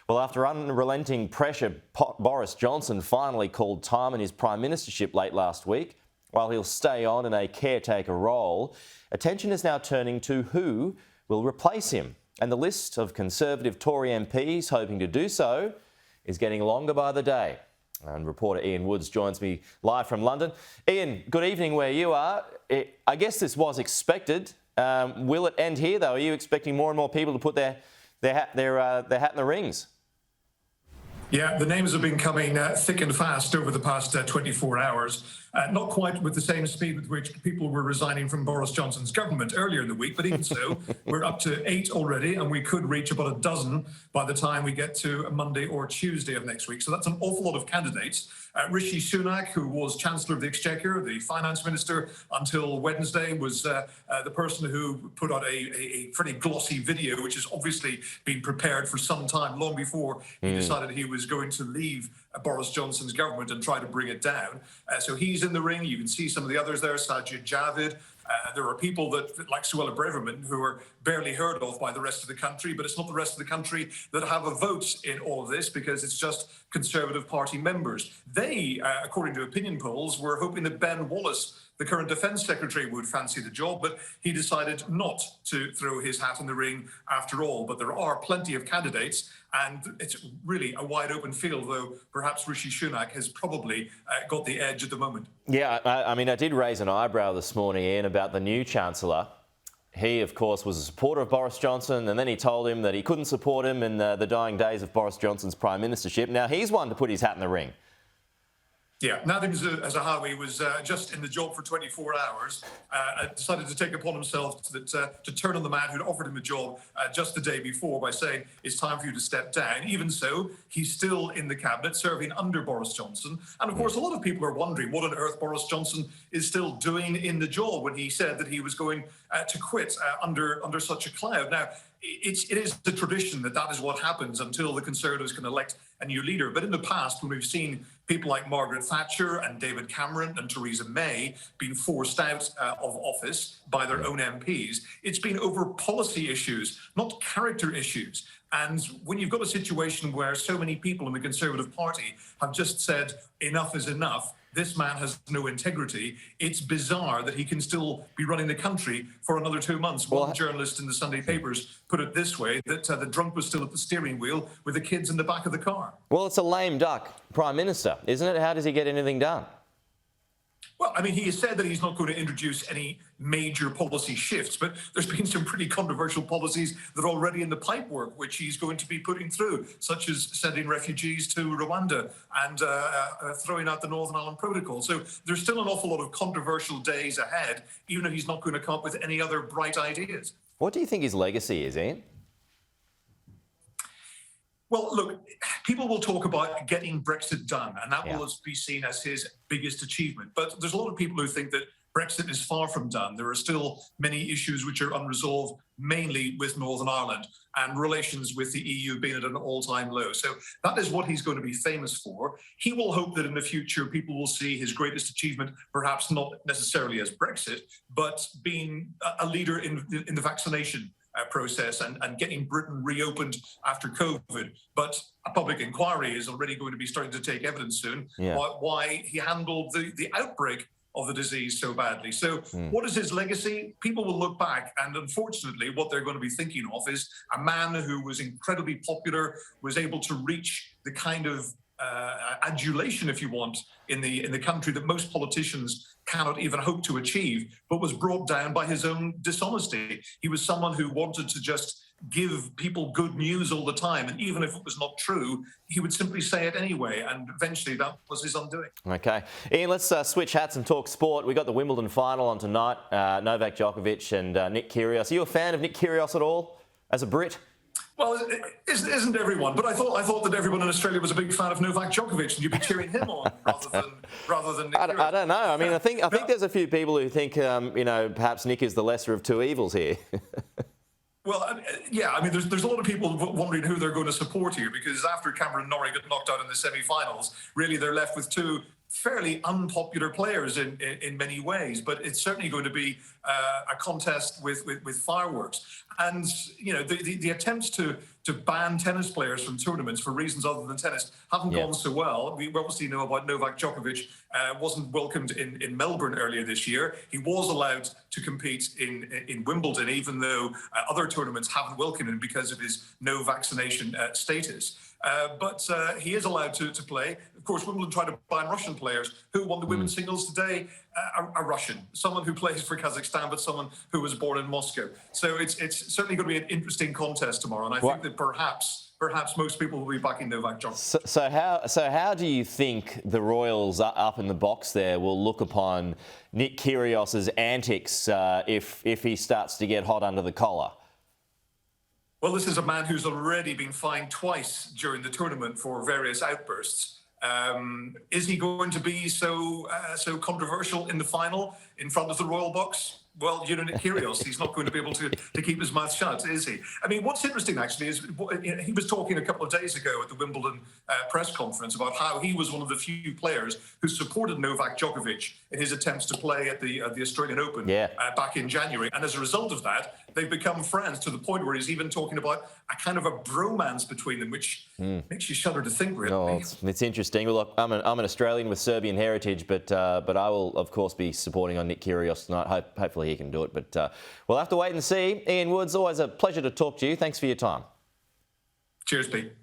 Well, after unrelenting pressure, Boris Johnson finally called time in his prime ministership late last week. While he'll stay on in a caretaker role, attention is now turning to who will replace him. And the list of Conservative Tory MPs hoping to do so is getting longer by the day. And reporter Ian Woods joins me live from London. Ian, good evening where you are. I guess this was expected. Will it end here, though? Are you expecting more and more people to put their hat in the rings? Yeah, the names have been coming thick and fast over the past 24 hours. Not quite with the same speed with which people were resigning from Boris Johnson's government earlier in the week, but even so, we're up to 8 already, and we could reach about a dozen by the time we get to Monday or Tuesday of next week. So that's an awful lot of candidates. Rishi Sunak, who was Chancellor of the Exchequer, the Finance Minister until Wednesday, was the person who put out a pretty glossy video, which has obviously been prepared for some time, long before he decided he was going to leave Boris Johnson's government and try to bring it down. So he's in the ring. You can see some of the others there, Sajid Javid. There are people that, like Suella Braverman, who are barely heard of by the rest of the country, but it's not the rest of the country that have a vote in all of this because it's just Conservative Party members. They, according to opinion polls, were hoping that Ben Wallace, the current Defence Secretary, would fancy the job, but he decided not to throw his hat in the ring after all. But there are plenty of candidates, and it's really a wide open field, though perhaps Rishi Sunak has probably got the edge at the moment. Yeah, I mean, I did raise an eyebrow this morning, Ian, about the new Chancellor. He, of course, was a supporter of Boris Johnson, and then he told him that he couldn't support him in the dying days of Boris Johnson's prime ministership. Now he's one to put his hat in the ring. Yeah, Nadim Zahawi was just in the job for 24 hours, decided to take upon himself to turn on the man who'd offered him a job just the day before by saying, it's time for you to step down. Even so, he's still in the cabinet, serving under Boris Johnson. And of course, a lot of people are wondering what on earth Boris Johnson is still doing in the job when he said that he was going to quit under such a cloud. Now, it is the tradition that is what happens until the Conservatives can elect a new leader. But in the past, when we've seen people like Margaret Thatcher and David Cameron and Theresa May being forced out of office by their own MPs, it's been over policy issues, not character issues. And when you've got a situation where so many people in the Conservative Party have just said enough is enough, this man has no integrity, it's bizarre that he can still be running the country for another 2 months. One journalist in the Sunday papers put it this way, that the drunk was still at the steering wheel with the kids in the back of the car. Well, it's a lame duck Prime Minister, isn't it? How does he get anything done? Well, I mean, he has said that he's not going to introduce any major policy shifts, but there's been some pretty controversial policies that are already in the pipework, which he's going to be putting through, such as sending refugees to Rwanda and throwing out the Northern Ireland Protocol. So there's still an awful lot of controversial days ahead, even if he's not going to come up with any other bright ideas. What do you think his legacy is, Ian? Well, look, people will talk about getting Brexit done, and that will be seen as his biggest achievement. But there's a lot of people who think that Brexit is far from done. There are still many issues which are unresolved, mainly with Northern Ireland and relations with the EU being at an all-time low. So that is what he's going to be famous for. He will hope that in the future people will see his greatest achievement, perhaps not necessarily as Brexit, but being a leader in the vaccination process and getting Britain reopened after COVID. But a public inquiry is already going to be starting to take evidence soon why he handled the outbreak of the disease so badly. So what is his legacy? People will look back, and unfortunately what they're going to be thinking of is a man who was incredibly popular, was able to reach the kind of adulation, if you want, in the country that most politicians cannot even hope to achieve, but was brought down by his own dishonesty. He was someone who wanted to just give people good news all the time, and even if it was not true, he would simply say it anyway, and eventually that was his undoing. Okay. Ian, let's switch hats and talk sport. We got the Wimbledon final on tonight, Novak Djokovic and Nick Kyrgios. Are you a fan of Nick Kyrgios at all, as a Brit? Well, isn't everyone? But I thought that everyone in Australia was a big fan of Novak Djokovic, and you'd be cheering him on rather than Nick Kyrgios. I don't know. I mean, I think there's a few people who think, perhaps Nick is the lesser of two evils here. Well, yeah, I mean, there's a lot of people wondering who they're going to support here, because after Cameron Norrie got knocked out in the semi-finals, really they're left with two fairly unpopular players in many ways. But it's certainly going to be a contest with fireworks. And the attempts to ban tennis players from tournaments for reasons other than tennis haven't gone so well. We obviously know about Novak Djokovic wasn't welcomed in Melbourne earlier this year. He was allowed to compete in Wimbledon, even though other tournaments haven't welcomed him because of his no vaccination status. But he is allowed to play. Of course, Wimbledon tried to ban Russian players. Who won the women's singles today? A Russian, someone who plays for Kazakhstan, but someone who was born in Moscow. So it's certainly going to be an interesting contest tomorrow. And I think that perhaps most people will be backing Novak Djokovic. So how do you think the Royals up in the box there will look upon Nick Kyrgios's antics if he starts to get hot under the collar? Well, this is a man who's already been fined twice during the tournament for various outbursts. Is he going to be so controversial in the final in front of the Royal box? Well, Nick Kyrgios, he's not going to be able to keep his mouth shut, is he? I mean, what's interesting, actually, is he was talking a couple of days ago at the Wimbledon press conference about how he was one of the few players who supported Novak Djokovic in his attempts to play at the Australian Open back in January. And as a result of that, they've become friends to the point where he's even talking about a kind of a bromance between them, which makes you shudder to think, really. Oh, it's interesting. Well, look, I'm an Australian with Serbian heritage, but I will, of course, be supporting on Nick Kyrgios tonight. Hopefully he can do it, but we'll have to wait and see. Ian Woods, always a pleasure to talk to you. Thanks for your time. Cheers, Pete.